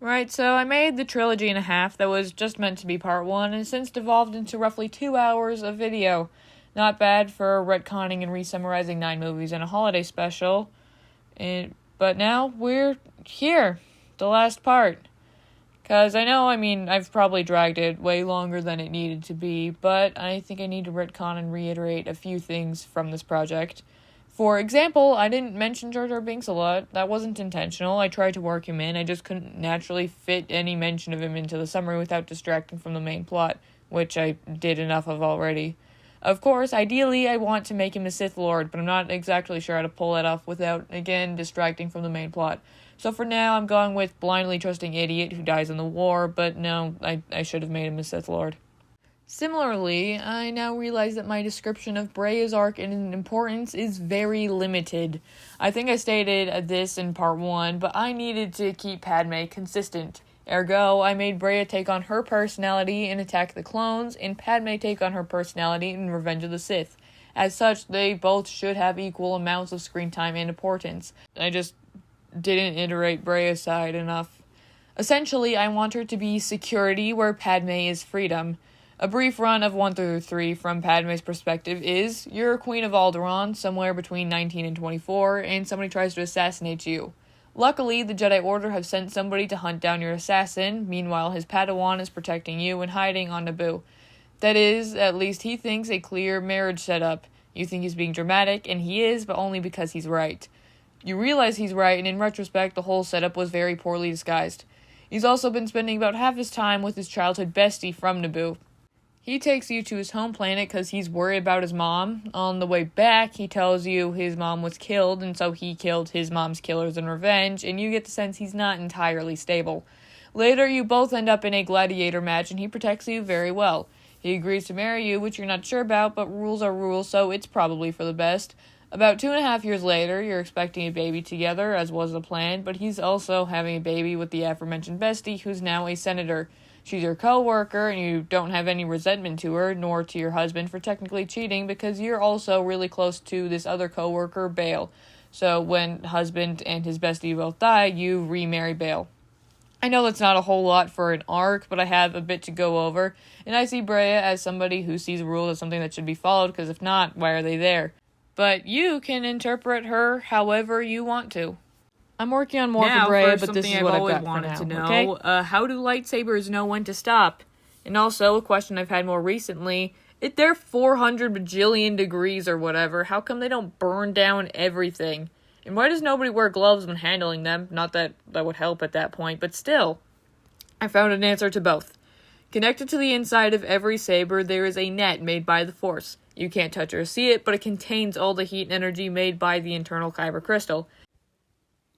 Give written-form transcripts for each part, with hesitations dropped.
Right, so I made the trilogy and a half that was just meant to be part 1, and since devolved into roughly 2 hours of video. Not bad for retconning and re-summarizing 9 movies and a holiday special. But now we're here, the last part. Because I've probably dragged it way longer than it needed to be, but I think I need to retcon and reiterate a few things from this project. For example, I didn't mention Jar Jar Binks a lot. That wasn't intentional. I tried to work him in. I just couldn't naturally fit any mention of him into the summary without distracting from the main plot, which I did enough of already. Of course, ideally, I want to make him a Sith Lord, but I'm not exactly sure how to pull that off without, again, distracting from the main plot. So for now, I'm going with blindly trusting idiot who dies in the war, but no, I should have made him a Sith Lord. Similarly, I now realize that my description of Breia's arc in importance is very limited. I think I stated this in part 1, but I needed to keep Padme consistent. Ergo, I made Breia take on her personality in Attack the Clones, and Padme take on her personality in Revenge of the Sith. As such, they both should have equal amounts of screen time and importance. I just didn't iterate Breia's side enough. Essentially, I want her to be security where Padme is freedom. A brief run of 1 through 3 from Padme's perspective is, you're Queen of Alderaan, somewhere between 19 and 24, and somebody tries to assassinate you. Luckily, the Jedi Order have sent somebody to hunt down your assassin, meanwhile his Padawan is protecting you and hiding on Naboo. That is, at least he thinks, a clear marriage setup. You think he's being dramatic, and he is, but only because he's right. You realize he's right, and in retrospect, the whole setup was very poorly disguised. He's also been spending about half his time with his childhood bestie from Naboo. He takes you to his home planet because he's worried about his mom. On the way back, he tells you his mom was killed, and so he killed his mom's killers in revenge, and you get the sense he's not entirely stable. Later, you both end up in a gladiator match, and he protects you very well. He agrees to marry you, which you're not sure about, but rules are rules, so it's probably for the best. About 2.5 years later, you're expecting a baby together, as was the plan, but he's also having a baby with the aforementioned bestie, who's now a senator. She's your co-worker, and you don't have any resentment to her, nor to your husband for technically cheating, because you're also really close to this other co-worker, Bail. So when husband and his bestie both die, you remarry Bail. I know that's not a whole lot for an arc, but I have a bit to go over, and I see Breia as somebody who sees rules as something that should be followed, because if not, why are they there? But you can interpret her however you want to. I'm working on more now, for Breia, but this is I've what I've always got wanted for now, to know. okay? How do lightsabers know when to stop? And also, a question I've had more recently, if they're 400 bajillion degrees or whatever, how come they don't burn down everything? And why does nobody wear gloves when handling them? Not that that would help at that point, but still. I found an answer to both. Connected to the inside of every saber, there is a net made by the Force. You can't touch or see it, but it contains all the heat and energy made by the internal kyber crystal.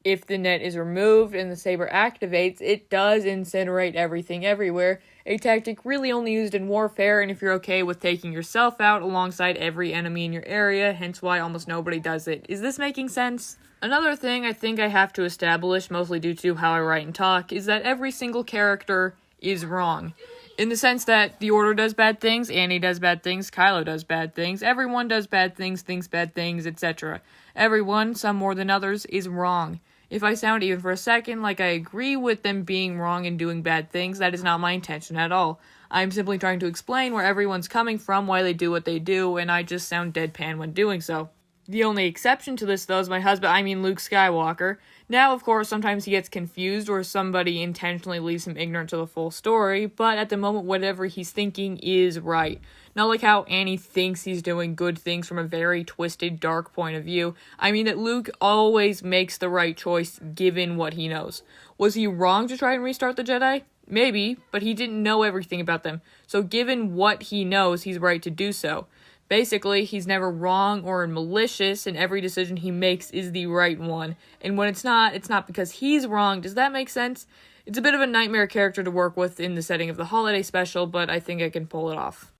If the net is removed and the saber activates, it does incinerate everything everywhere, a tactic really only used in warfare, and if you're okay with taking yourself out alongside every enemy in your area, hence why almost nobody does it. Is this making sense? Another thing I think I have to establish, mostly due to how I write and talk, is that every single character is wrong. In the sense that the Order does bad things, Annie does bad things, Kylo does bad things, everyone does bad things, thinks bad things, etc. Everyone, some more than others, is wrong. If I sound even for a second like I agree with them being wrong and doing bad things, that is not my intention at all. I'm simply trying to explain where everyone's coming from, why they do what they do, and I just sound deadpan when doing so. The only exception to this, though, is my husband, Luke Skywalker. Now, of course, sometimes he gets confused or somebody intentionally leaves him ignorant to the full story, but at the moment, whatever he's thinking is right. Not like how Annie thinks he's doing good things from a very twisted, dark point of view. I mean that Luke always makes the right choice given what he knows. Was he wrong to try and restart the Jedi? Maybe, but he didn't know everything about them. So given what he knows, he's right to do so. Basically, he's never wrong or malicious, and every decision he makes is the right one. And when it's not because he's wrong. Does that make sense? It's a bit of a nightmare character to work with in the setting of the holiday special, but I think I can pull it off.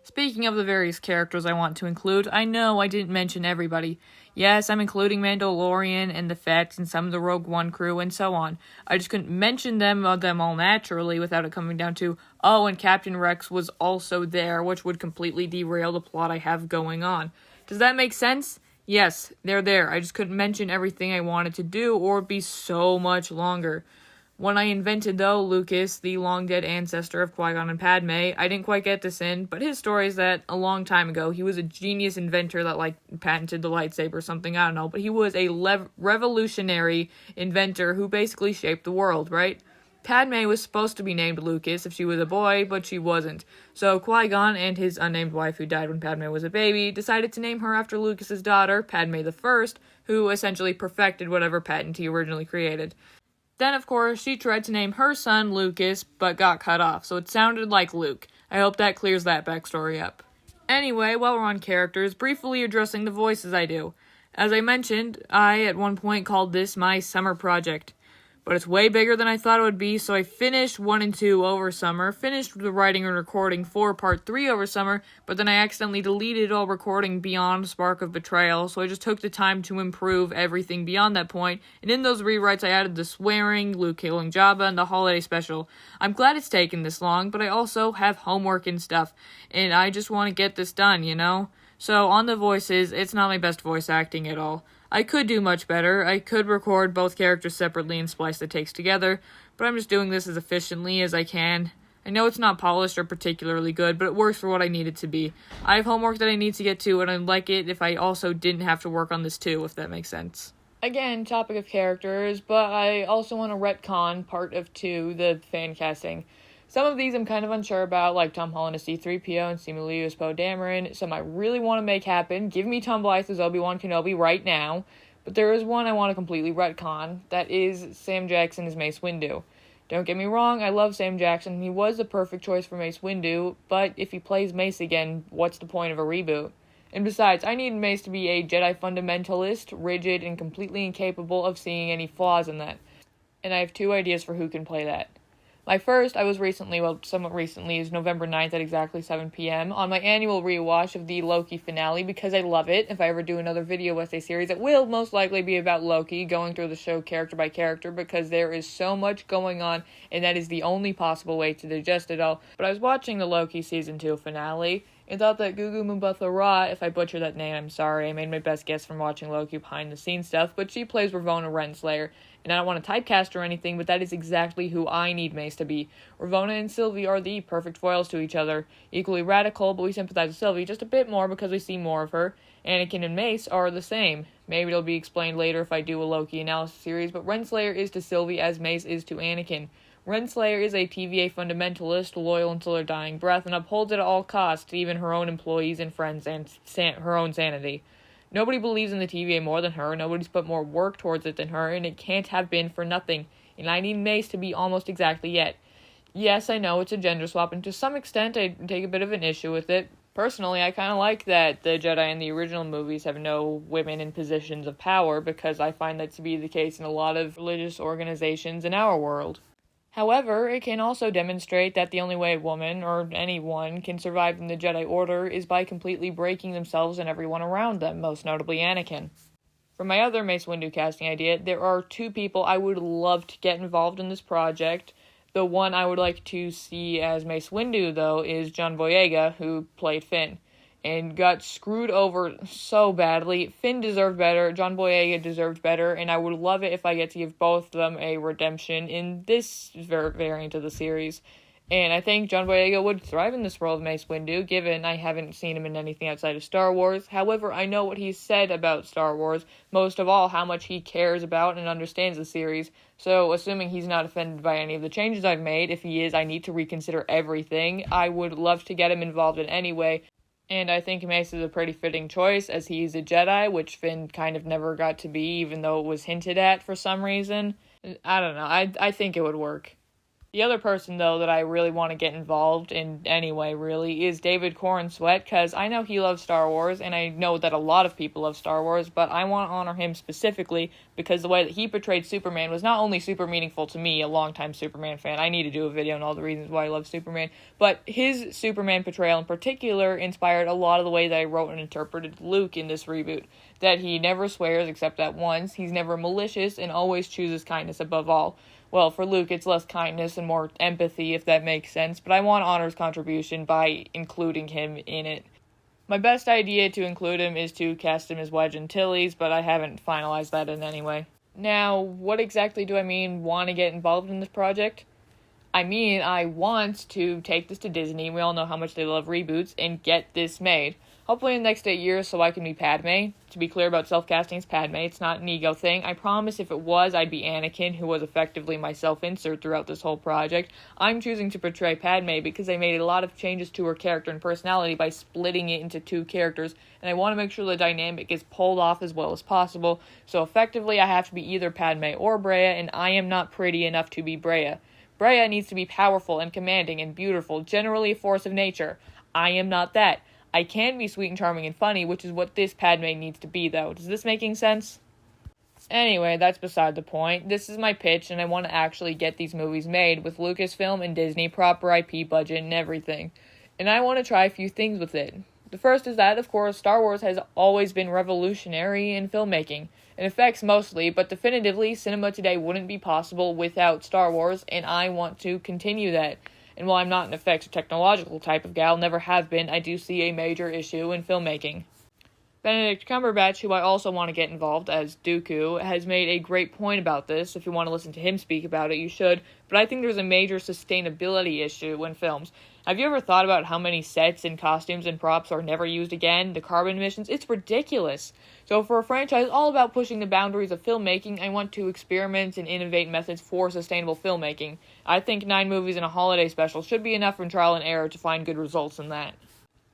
Speaking of the various characters I want to include, I know I didn't mention everybody. Yes, I'm including Mandalorian and the Fett and some of the Rogue One crew and so on. I just couldn't mention them all naturally without it coming down to, oh, and Captain Rex was also there, which would completely derail the plot I have going on. Does that make sense? Yes, they're there. I just couldn't mention everything I wanted to do or it'd be so much longer. One I invented, though, Lucas, the long-dead ancestor of Qui-Gon and Padme. I didn't quite get this in, but his story is that a long time ago, he was a genius inventor that, patented the lightsaber or something, I don't know, but he was a revolutionary inventor who basically shaped the world, right? Padme was supposed to be named Lucas if she was a boy, but she wasn't. So Qui-Gon and his unnamed wife, who died when Padme was a baby, decided to name her after Lucas's daughter, Padme the First, who essentially perfected whatever patent he originally created. Then, of course, she tried to name her son Lucas, but got cut off, so it sounded like Luke. I hope that clears that backstory up. Anyway, while we're on characters, briefly addressing the voices I do. As I mentioned, I at one point called this my summer project. But it's way bigger than I thought it would be, so I finished 1 and 2 over summer, finished the writing and recording for part 3 over summer, but then I accidentally deleted all recording beyond Spark of Betrayal, so I just took the time to improve everything beyond that point, and in those rewrites I added the swearing, Luke killing Jabba, and the holiday special. I'm glad it's taken this long, but I also have homework and stuff, and I just want to get this done, you know? So on the voices, it's not my best voice acting at all. I could do much better. I could record both characters separately and splice the takes together, but I'm just doing this as efficiently as I can. I know it's not polished or particularly good, but it works for what I need it to be. I have homework that I need to get to, and I'd like it if I also didn't have to work on this too, if that makes sense. Again, topic of characters, but I also want to retcon part of 2, the fan casting. Some of these I'm kind of unsure about, like Tom Holland as C-3PO and Simu Liu as Poe Dameron. Some I really want to make happen. Give me Tom Blythe as Obi-Wan Kenobi right now. But there is one I want to completely retcon. That is Sam Jackson as Mace Windu. Don't get me wrong, I love Sam Jackson. He was the perfect choice for Mace Windu, but if he plays Mace again, what's the point of a reboot? And besides, I need Mace to be a Jedi fundamentalist, rigid, and completely incapable of seeing any flaws in that. And I have 2 ideas for who can play that. My first, somewhat recently, is November 9th at exactly 7 p.m. on my annual rewatch of the Loki finale because I love it. If I ever do another video essay series, it will most likely be about Loki, going through the show character by character because there is so much going on and that is the only possible way to digest it all. But I was watching the Loki Season 2 finale and thought that Gugu Mbatha-Raw, if I butcher that name, I'm sorry, I made my best guess from watching Loki behind the scenes stuff, but she plays Ravonna Renslayer. And I don't want to typecast her or anything, but that is exactly who I need Mace to be. Ravonna and Sylvie are the perfect foils to each other. Equally radical, but we sympathize with Sylvie just a bit more because we see more of her. Anakin and Mace are the same. Maybe it'll be explained later if I do a Loki analysis series, but Renslayer is to Sylvie as Mace is to Anakin. Renslayer is a TVA fundamentalist, loyal until her dying breath, and upholds at all costs, even her own employees and friends, and her own sanity. Nobody believes in the TVA more than her, nobody's put more work towards it than her, and it can't have been for nothing, and I need Mace to be almost exactly it. Yes, I know it's a gender swap, and to some extent I take a bit of an issue with it. Personally, I kind of like that the Jedi in the original movies have no women in positions of power, because I find that to be the case in a lot of religious organizations in our world. However, it can also demonstrate that the only way a woman, or anyone, can survive in the Jedi Order is by completely breaking themselves and everyone around them, most notably Anakin. For my other Mace Windu casting idea, there are 2 people I would love to get involved in this project. The one I would like to see as Mace Windu, though, is John Boyega, who played Finn, and got screwed over so badly. Finn deserved better, John Boyega deserved better, and I would love it if I get to give both of them a redemption in this variant of the series. And I think John Boyega would thrive in this role of Mace Windu, given I haven't seen him in anything outside of Star Wars. However, I know what he's said about Star Wars, most of all, how much he cares about and understands the series. So, assuming he's not offended by any of the changes I've made, if he is, I need to reconsider everything. I would love to get him involved in any way. And I think Mace is a pretty fitting choice, as he's a Jedi, which Finn kind of never got to be, even though it was hinted at for some reason. I don't know, I think it would work. The other person, though, that I really want to get involved in anyway, really, is David Corenswet, because I know he loves Star Wars, and I know that a lot of people love Star Wars, but I want to honor him specifically because the way that he portrayed Superman was not only super meaningful to me, a longtime Superman fan. I need to do a video on all the reasons why I love Superman, but his Superman portrayal in particular inspired a lot of the way that I wrote and interpreted Luke in this reboot. That he never swears except that once, he's never malicious, and always chooses kindness above all. Well, for Luke, it's less kindness and more empathy, if that makes sense, but I want to honor his contribution by including him in it. My best idea to include him is to cast him as Wedge Antilles, but I haven't finalized that in any way. Now, what exactly do I mean want to get involved in this project? I mean, I want to take this to Disney, we all know how much they love reboots, and get this made. Hopefully in the next 8 years so I can be Padme. To be clear about self-casting, it's Padme, it's not an ego thing. I promise if it was, I'd be Anakin, who was effectively my self-insert throughout this whole project. I'm choosing to portray Padme because I made a lot of changes to her character and personality by splitting it into two characters, and I want to make sure the dynamic is pulled off as well as possible, so effectively I have to be either Padme or Breya, and I am not pretty enough to be Breya. Breya needs to be powerful and commanding and beautiful, generally a force of nature. I am not that. I can be sweet and charming and funny, which is what this Padme needs to be, though. Does this making sense? Anyway, that's beside the point. This is my pitch, and I want to actually get these movies made with Lucasfilm and Disney, proper IP budget and everything. And I want to try a few things with it. The first is that, of course, Star Wars has always been revolutionary in filmmaking. In effects mostly, but definitively, cinema today wouldn't be possible without Star Wars, and I want to continue that. And while I'm not an effects or technological type of gal, never have been, I do see a major issue in filmmaking. Benedict Cumberbatch, who I also want to get involved as Dooku, has made a great point about this. If you want to listen to him speak about it, you should. But I think there's a major sustainability issue in films. Have you ever thought about how many sets and costumes and props are never used again? The carbon emissions? It's ridiculous. So for a franchise all about pushing the boundaries of filmmaking, I want to experiment and innovate methods for sustainable filmmaking. I think 9 movies and a holiday special should be enough from trial and error to find good results in that.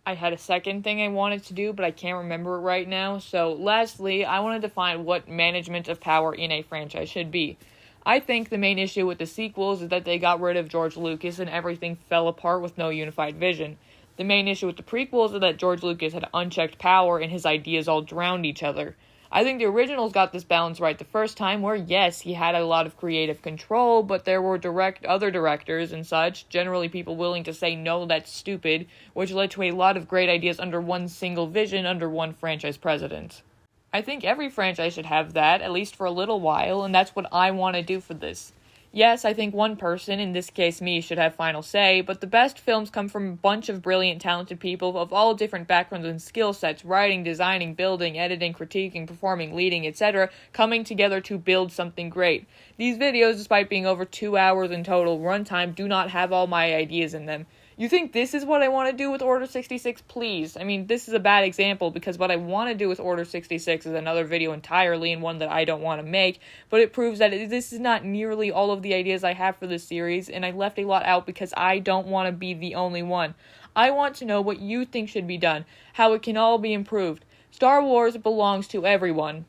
I had a second thing I wanted to do, but I can't remember it right now. So lastly, I want to define what management of power in a franchise should be. I think the main issue with the sequels is that they got rid of George Lucas and everything fell apart with no unified vision. The main issue with the prequels is that George Lucas had unchecked power and his ideas all drowned each other. I think the originals got this balance right the first time, where yes, he had a lot of creative control, but there were other directors and such, generally people willing to say no, that's stupid, which led to a lot of great ideas under one single vision under one franchise president. I think every franchise should have that, at least for a little while, and that's what I want to do for this. Yes, I think one person, in this case me, should have final say, but the best films come from a bunch of brilliant, talented people of all different backgrounds and skill sets, writing, designing, building, editing, critiquing, performing, leading, etc., coming together to build something great. These videos, despite being over 2 hours in total runtime, do not have all my ideas in them. You think this is what I want to do with Order 66? Please. I mean, this is a bad example because what I want to do with Order 66 is another video entirely and one that I don't want to make, but it proves that this is not nearly all of the ideas I have for this series, and I left a lot out because I don't want to be the only one. I want to know what you think should be done, how it can all be improved. Star Wars belongs to everyone.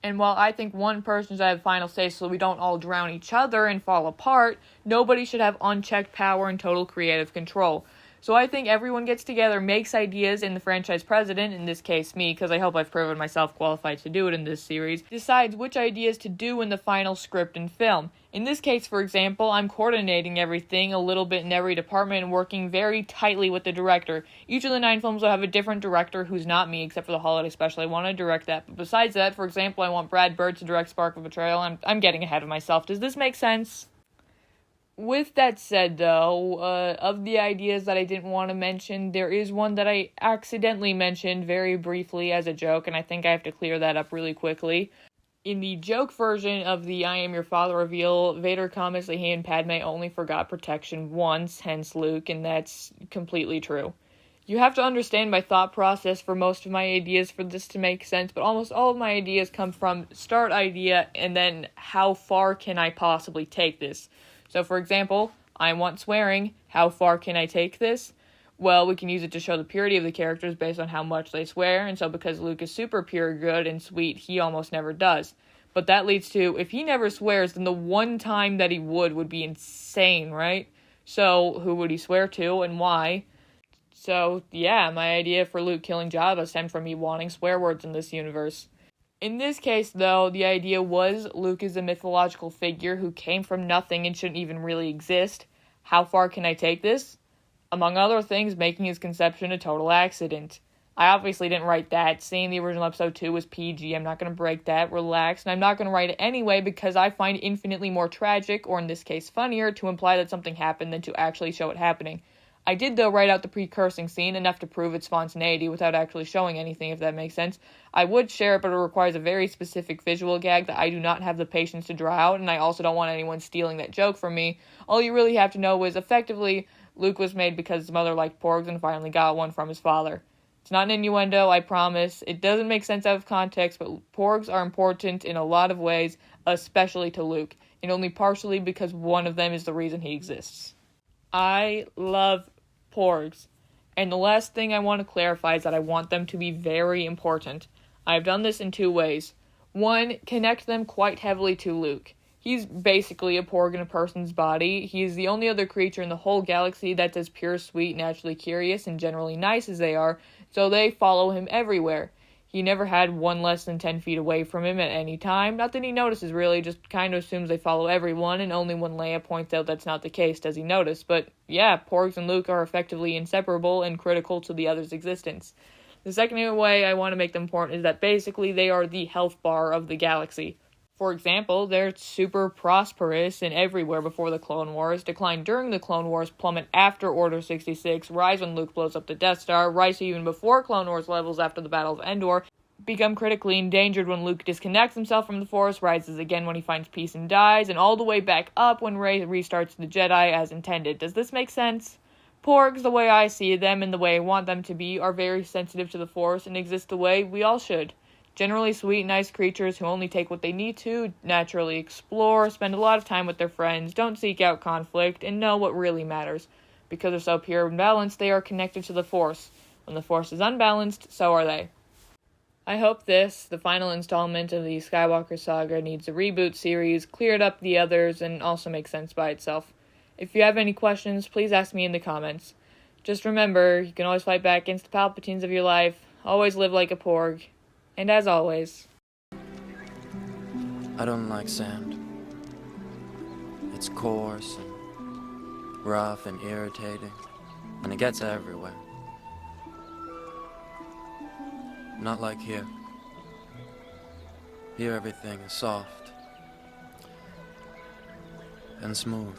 And while I think one person should have final say so we don't all drown each other and fall apart, nobody should have unchecked power and total creative control. So I think everyone gets together, makes ideas, and the franchise president, in this case me, because I hope I've proven myself qualified to do it in this series, decides which ideas to do in the final script and film. In this case, for example, I'm coordinating everything a little bit in every department and working very tightly with the director. Each of the 9 films will have a different director who's not me, except for the holiday special. I want to direct that. But besides that, for example, I want Brad Bird to direct Spark of Betrayal. I'm getting ahead of myself. Does this make sense? With that said, though, of the ideas that I didn't want to mention, there is one that I accidentally mentioned very briefly as a joke, and I think I have to clear that up really quickly. In the joke version of the I am your father reveal, Vader comments that he and Padme only forgot protection once, hence Luke, and that's completely true. You have to understand my thought process for most of my ideas for this to make sense, but almost all of my ideas come from start idea and then how far can I possibly take this. So for example, I want swearing, how far can I take this? Well, we can use it to show the purity of the characters based on how much they swear, and so because Luke is super pure, good, and sweet, he almost never does. But that leads to, if he never swears, then the one time that he would be insane, right? So, who would he swear to, and why? So, yeah, my idea for Luke killing Jabba stemmed from me wanting swear words in this universe. In this case, though, the idea was Luke is a mythological figure who came from nothing and shouldn't even really exist. How far can I take this? Among other things, making his conception a total accident. I obviously didn't write that. Seeing the original episode 2 was PG. I'm not going to break that. Relax. And I'm not going to write it anyway because I find infinitely more tragic, or in this case funnier, to imply that something happened than to actually show it happening. I did, though, write out the pre-cursing scene, enough to prove its spontaneity without actually showing anything, if that makes sense. I would share it, but it requires a very specific visual gag that I do not have the patience to draw out, and I also don't want anyone stealing that joke from me. All you really have to know is, effectively, Luke was made because his mother liked porgs and finally got one from his father. It's not an innuendo, I promise. It doesn't make sense out of context, but porgs are important in a lot of ways, especially to Luke, and only partially because one of them is the reason he exists. I love porgs, and the last thing I want to clarify is that I want them to be very important. I've done this in two ways. One, connect them quite heavily to Luke. He's basically a porg in a person's body. He's the only other creature in the whole galaxy that's as pure, sweet, naturally curious, and generally nice as they are, so they follow him everywhere. He never had one less than 10 feet away from him at any time. Not that he notices, really, just kind of assumes they follow everyone, and only when Leia points out that's not the case does he notice. But yeah, porgs and Luke are effectively inseparable and critical to the other's existence. The second way I want to make them important is that basically they are the health bar of the galaxy. For example, they're super prosperous and everywhere before the Clone Wars, decline during the Clone Wars, plummet after Order 66, rise when Luke blows up the Death Star, rise even before Clone Wars levels after the Battle of Endor, become critically endangered when Luke disconnects himself from the Force, rises again when he finds peace and dies, and all the way back up when Rey restarts the Jedi as intended. Does this make sense? Porgs, the way I see them and the way I want them to be, are very sensitive to the Force and exist the way we all should. Generally sweet, nice creatures who only take what they need to, naturally explore, spend a lot of time with their friends, don't seek out conflict, and know what really matters. Because they're so pure and balanced, they are connected to the Force. When the Force is unbalanced, so are they. I hope this, the final installment of the Skywalker Saga Needs a Reboot series, cleared up the others and also makes sense by itself. If you have any questions, please ask me in the comments. Just remember, you can always fight back against the Palpatines of your life, always live like a porg, and as always, I don't like sand. It's coarse and rough and irritating, and it gets everywhere. Not like here. Here everything is soft and smooth.